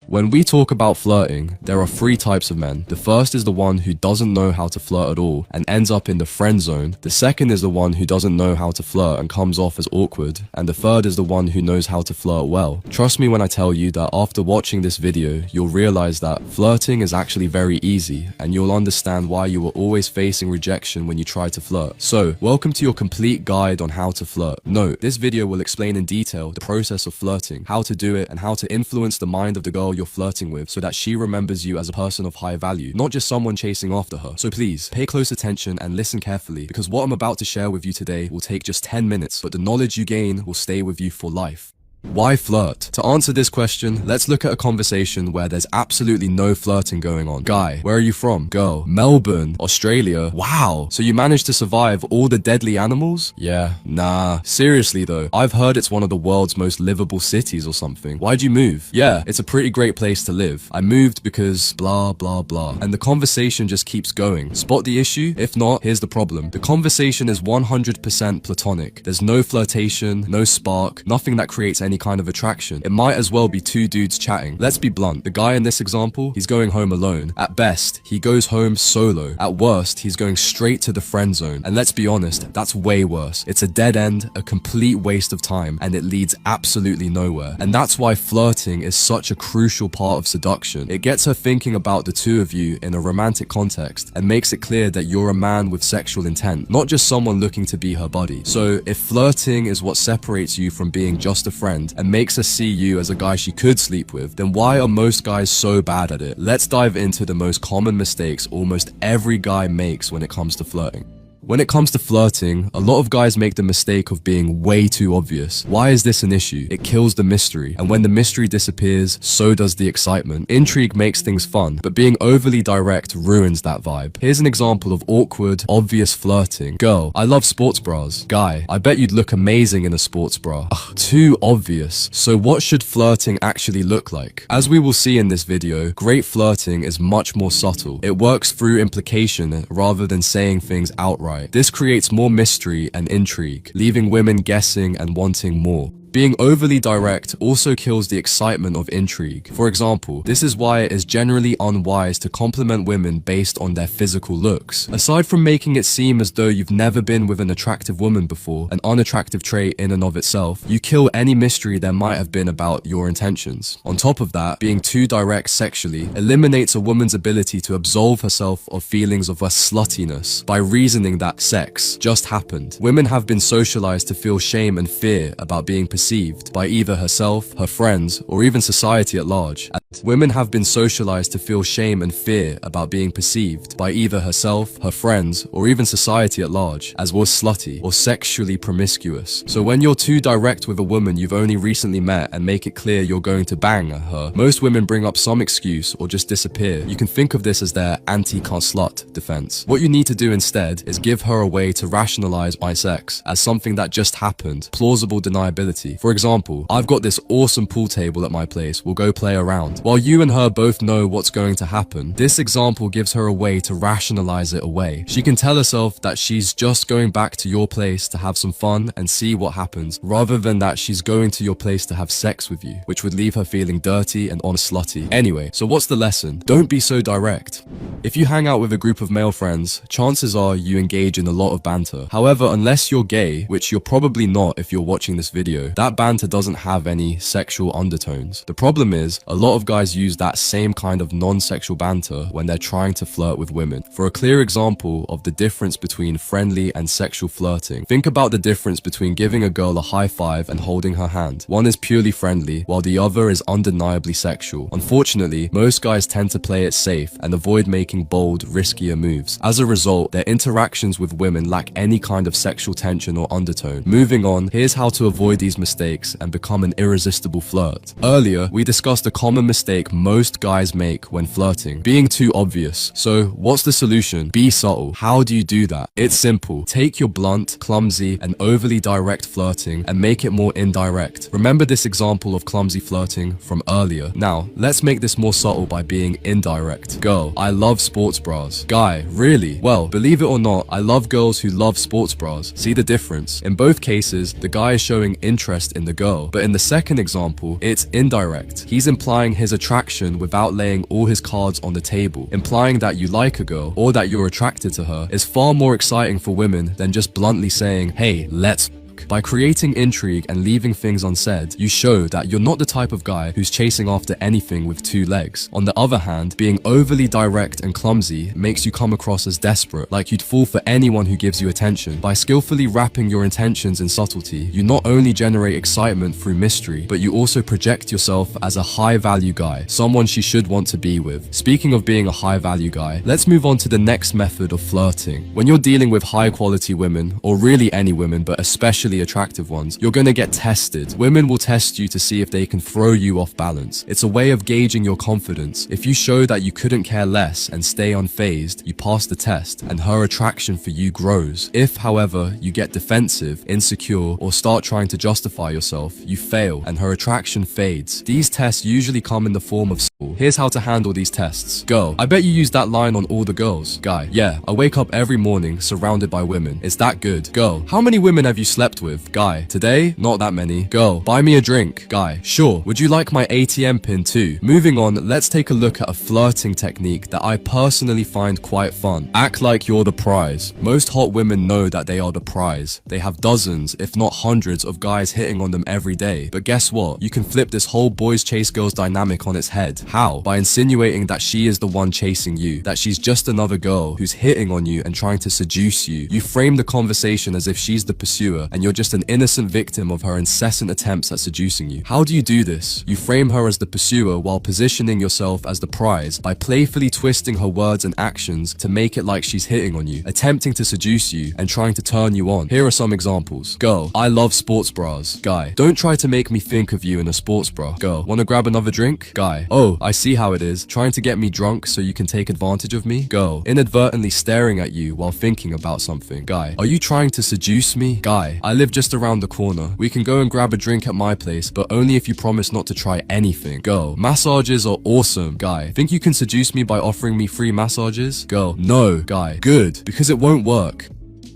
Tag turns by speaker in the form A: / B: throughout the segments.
A: When we talk about flirting, there are three types of men. The first is the one who doesn't know how to flirt at all and ends up in the friend zone. The second is the one who doesn't know how to flirt and comes off as awkward. And the third is the one who knows how to flirt well. Trust me when I tell you that after watching this video, you'll realize that flirting is actually very easy, and you'll understand why you were always facing rejection when you try to flirt. So, welcome to your complete guide on how to flirt. Note, this video will explain in detail the process of flirting, how to do it, and how to influence the mind of the girl you're flirting with so that she remembers you as a person of high value, not just someone chasing after her. So please, pay close attention and listen carefully, because what I'm about to share with you today will take just 10 minutes, but the knowledge you gain will stay with you for life. Why flirt? To answer this question, let's look at a conversation where there's absolutely no flirting going on. Guy, where are you from? Girl, Melbourne, Australia. Wow, so you managed to survive all the deadly animals? Yeah, nah. Seriously though, I've heard it's one of the world's most livable cities or something. Why'd you move? Yeah, it's a pretty great place to live. I moved because blah blah blah. And the conversation just keeps going. Spot the issue? If not, here's the problem. The conversation is 100% platonic. There's no flirtation, no spark, nothing that creates any kind of attraction. It might as well be two dudes chatting. Let's be blunt. The guy in this example, he's going home alone. At best, he goes home solo. At worst, he's going straight to the friend zone. And let's be honest, that's way worse. It's a dead end, a complete waste of time, and it leads absolutely nowhere. And that's why flirting is such a crucial part of seduction. It gets her thinking about the two of you in a romantic context and makes it clear that you're a man with sexual intent, not just someone looking to be her buddy. So if flirting is what separates you from being just a friend and makes her see you as a guy she could sleep with, then why are most guys so bad at it? Let's dive into the most common mistakes almost every guy makes when it comes to flirting. When it comes to flirting, a lot of guys make the mistake of being way too obvious. Why is this an issue? It kills the mystery, and when the mystery disappears, so does the excitement. Intrigue makes things fun, but being overly direct ruins that vibe. Here's an example of awkward, obvious flirting. Girl, I love sports bras. Guy, I bet you'd look amazing in a sports bra. Ugh, too obvious. So what should flirting actually look like? As we will see in this video, great flirting is much more subtle. It works through implication rather than saying things outright. This creates more mystery and intrigue, leaving women guessing and wanting more. Being overly direct also kills the excitement of intrigue. For example, this is why it is generally unwise to compliment women based on their physical looks. Aside from making it seem as though you've never been with an attractive woman before, an unattractive trait in and of itself, you kill any mystery there might have been about your intentions. On top of that, being too direct sexually eliminates a woman's ability to absolve herself of feelings of her sluttiness by reasoning that sex just happened. Women have been socialized to feel shame and fear about being perceived by either herself, her friends, or even society at large. And women have been socialized to feel shame and fear about being perceived by either herself, her friends, or even society at large as was slutty or sexually promiscuous. So when you're too direct with a woman you've only recently met and make it clear you're going to bang her, most women bring up some excuse or just disappear. You can think of this as their anti-cunt slut defense. What you need to do instead is give her a way to rationalize my sex as something that just happened, plausible deniability. For example, I've got this awesome pool table at my place, we'll go play around. While you and her both know what's going to happen, this example gives her a way to rationalize it away. She can tell herself that she's just going back to your place to have some fun and see what happens, rather than that she's going to your place to have sex with you, which would leave her feeling dirty and slutty. Anyway, so what's the lesson? Don't be so direct. If you hang out with a group of male friends, chances are you engage in a lot of banter. However, unless you're gay, which you're probably not if you're watching this video, that banter doesn't have any sexual undertones. The problem is, a lot of guys use that same kind of non-sexual banter when they're trying to flirt with women. For a clear example of the difference between friendly and sexual flirting, think about the difference between giving a girl a high five and holding her hand. One is purely friendly, while the other is undeniably sexual. Unfortunately, most guys tend to play it safe and avoid making bold, riskier moves. As a result, their interactions with women lack any kind of sexual tension or undertone. Moving on, here's how to avoid these mistakes and become an irresistible flirt. Earlier, we discussed a common mistake most guys make when flirting, being too obvious. So what's the solution? Be subtle. How do you do that? It's simple. Take your blunt, clumsy, and overly direct flirting and make it more indirect. Remember this example of clumsy flirting from earlier. Now, let's make this more subtle by being indirect. Girl, I love sports bras. Guy, really? Well, believe it or not, I love girls who love sports bras. See the difference? In both cases, the guy is showing interest interest in the girl. But in the second example, it's indirect. He's implying his attraction without laying all his cards on the table. Implying that you like a girl or that you're attracted to her is far more exciting for women than just bluntly saying, hey, let's. By creating intrigue and leaving things unsaid, you show that you're not the type of guy who's chasing after anything with two legs. On the other hand, being overly direct and clumsy makes you come across as desperate, like you'd fall for anyone who gives you attention. By skillfully wrapping your intentions in subtlety, you not only generate excitement through mystery, but you also project yourself as a high-value guy, someone she should want to be with. Speaking of being a high-value guy, let's move on to the next method of flirting. When you're dealing with high-quality women, or really any women, but especially attractive ones, you're gonna get tested. Women will test you to see if they can throw you off balance. It's a way of gauging your confidence. If you show that you couldn't care less and stay unfazed, you pass the test and her attraction for you grows. If, however, you get defensive, insecure, or start trying to justify yourself, you fail and her attraction fades. These tests usually come in the form of school. Here's how to handle these tests. Girl, I bet you use that line on all the girls. Guy, yeah, I wake up every morning surrounded by women. It's that good. Girl, how many women have you slept with? Guy, today? Not that many. Girl, buy me a drink. Guy, sure. Would you like my ATM pin too? Moving on, let's take a look at a flirting technique that I personally find quite fun. Act like you're the prize. Most hot women know that they are the prize. They have dozens, if not hundreds, of guys hitting on them every day. But guess what? You can flip this whole boys chase girls dynamic on its head. How? By insinuating that she is the one chasing you, that she's just another girl who's hitting on you and trying to seduce you. You frame the conversation as if she's the pursuer and you're just an innocent victim of her incessant attempts at seducing you. How do you do this? You frame her as the pursuer while positioning yourself as the prize by playfully twisting her words and actions to make it like she's hitting on you, attempting to seduce you and trying to turn you on. Here are some examples. Girl, I love sports bras. Guy, don't try to make me think of you in a sports bra. Girl, wanna grab another drink? Guy, oh, I see how it is. Trying to get me drunk so you can take advantage of me? Girl, inadvertently staring at you while thinking about something. Guy, are you trying to seduce me? Guy, I live just around the corner. We can go and grab a drink at my place, but only if you promise not to try anything. Girl, massages are awesome. Guy, think you can seduce me by offering me free massages? Girl, no. Guy, good, because it won't work.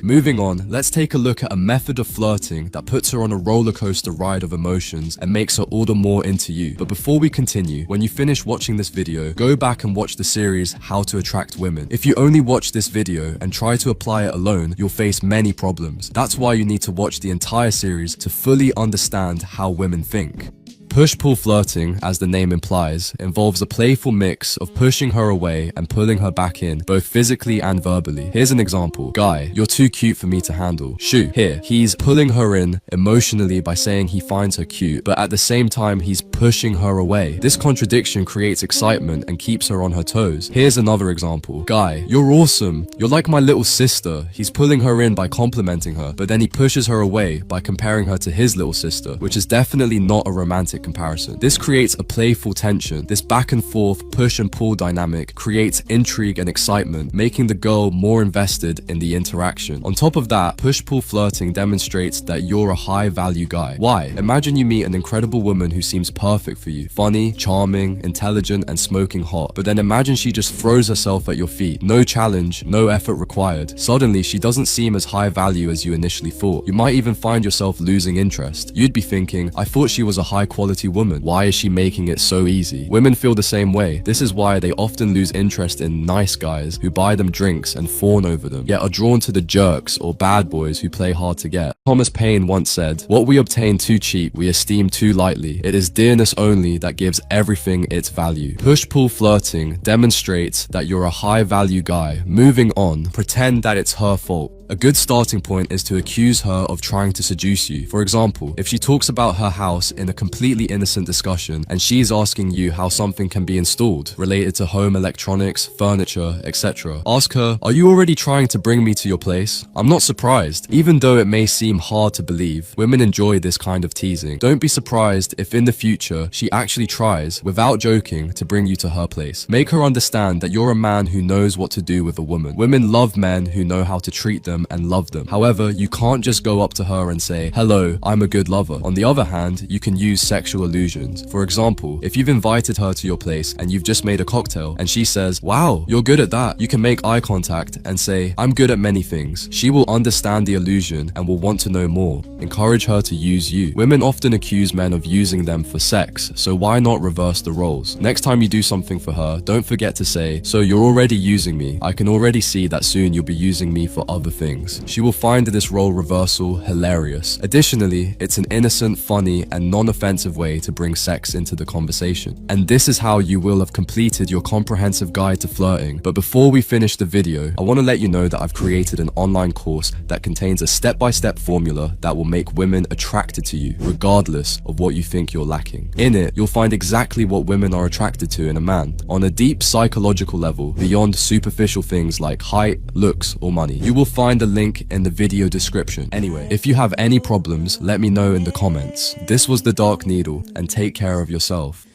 A: Moving on, let's take a look at a method of flirting that puts her on a roller coaster ride of emotions and makes her all the more into you. But before we continue, when you finish watching this video, go back and watch the series How to Attract Women. If you only watch this video and try to apply it alone, you'll face many problems. That's why you need to watch the entire series to fully understand how women think. Push-pull flirting, as the name implies, involves a playful mix of pushing her away and pulling her back in, both physically and verbally. Here's an example. Guy, you're too cute for me to handle. Shoot. Here, he's pulling her in emotionally by saying he finds her cute, but at the same time, he's pushing her away. This contradiction creates excitement and keeps her on her toes. Here's another example. Guy, you're awesome. You're like my little sister. He's pulling her in by complimenting her, but then he pushes her away by comparing her to his little sister, which is definitely not a romantic comparison. This creates a playful tension. This back and forth push and pull dynamic creates intrigue and excitement, making the girl more invested in the interaction. On top of that, push-pull flirting demonstrates that you're a high-value guy. Why? Imagine you meet an incredible woman who seems perfect for you. Funny, charming, intelligent, and smoking hot. But then imagine she just throws herself at your feet. No challenge, no effort required. Suddenly, she doesn't seem as high value as you initially thought. You might even find yourself losing interest. You'd be thinking, I thought she was a high-quality woman. Why is she making it so easy? Women feel the same way. This is why they often lose interest in nice guys who buy them drinks and fawn over them, yet are drawn to the jerks or bad boys who play hard to get. Thomas Paine once said, "What we obtain too cheap, we esteem too lightly. It is dearness only that gives everything its value." Push-pull flirting demonstrates that you're a high-value guy. Moving on, pretend that it's her fault. A good starting point is to accuse her of trying to seduce you. For example, if she talks about her house in a completely innocent discussion and she's asking you how something can be installed related to home electronics, furniture, etc., ask her, "Are you already trying to bring me to your place?" I'm not surprised. Even though it may seem hard to believe, women enjoy this kind of teasing. Don't be surprised if in the future she actually tries, without joking, to bring you to her place. Make her understand that you're a man who knows what to do with a woman. Women love men who know how to treat them them and love them. However, you can't just go up to her and say, "Hello, I'm a good lover." On the other hand, you can use sexual illusions. For example, if you've invited her to your place and you've just made a cocktail and she says, "Wow, you're good at that," you can make eye contact and say, "I'm good at many things." She will understand the illusion and will want to know more. Encourage her to use you. Women often accuse men of using them for sex, so why not reverse the roles? Next time you do something for her, don't forget to say, "So you're already using me. I can already see that soon you'll be using me for other things." She will find this role reversal hilarious. Additionally, it's an innocent, funny, and non-offensive way to bring sex into the conversation. And this is how you will have completed your comprehensive guide to flirting. But before we finish the video, I want to let you know that I've created an online course that contains a step-by-step formula that will make women attracted to you, regardless of what you think you're lacking. In it, you'll find exactly what women are attracted to in a man, on a deep psychological level, beyond superficial things like height, looks, or money. You will find a link in the video description. Anyway, if you have any problems, let me know in the comments. This was The Dark Needle, and take care of yourself.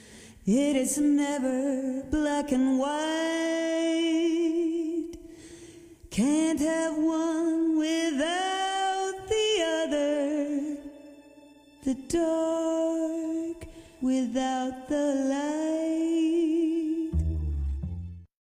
B: It is never black and white. Can't have one without the other. The dark without the light.